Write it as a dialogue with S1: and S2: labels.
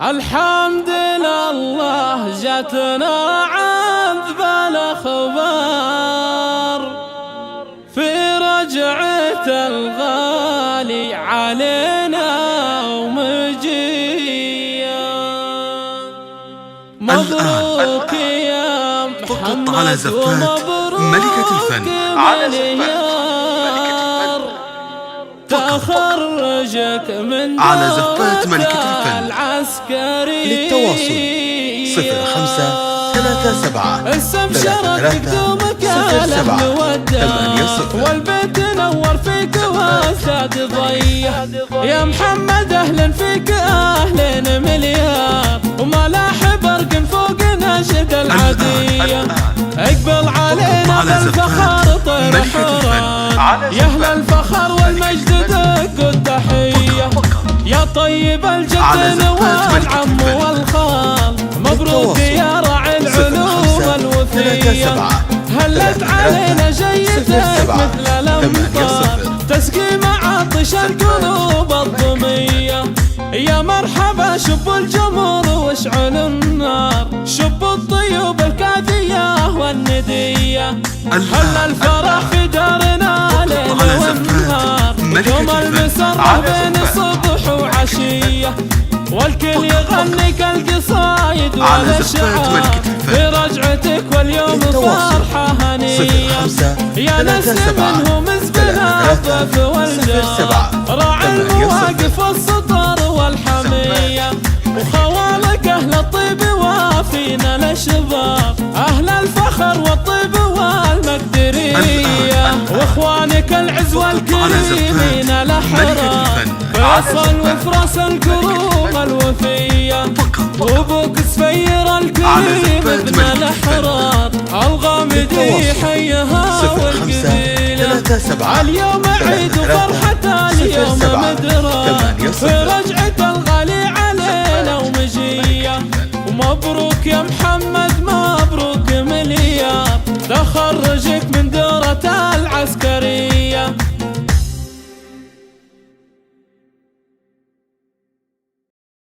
S1: الحمد لله جاتنا عذب الأخبار في رجعة الغالي علينا ومجيا. مبروك يا محمد
S2: على زفات ملكة الفن،
S1: على تخرجك من
S2: على زفات ملكة الفن
S1: العسكري.
S2: للتواصل 0537
S1: استبشرت قدومك الأهل والدار، والبيت نور فيك والساد ضيع. يا محمد أهلا فيك أهلين مليار، وملاح برق فوق نشد العدية. اقبل علينا بالفخر طير حران، يا أهل الفخر والمجد دق التحية. يا طيب الجد والعم والخال، مبروك يا راعي العلوم الوفية. هلت علينا جيتك مثل الأمطار، تسقي معاطش القلوب الضمية. يا مرحبا شب الجمر واشعلوا النار، شب الطيوب الكافية والندية. هل الفرح في دارنا ليل ونهار، يوم المسرة بين الصبح وعشية. والكل يغني كالقصايد والاشعار في رجعتك، واليوم فرحة هنية. يا ناس منهم زبنا الضيف والجار، راعي المواقف والسطر والحمية. وخوالك أهل الطيب وافينا الأشبار، أهل الفخر والطيب والمقدرية. واخوانك العز والكريمين الأحرار، فيصل وفراس القلوب الوفية. وابوك سفير الكريم ابن الأحرار، الغامدي حيها والقبيلة. اليوم عيد وفرحة اليوم مدرة، في رجعة الغالي علينا ومجية. ومبروك يا محمد مبروك مليار، تخرجك من دورة العسكرية.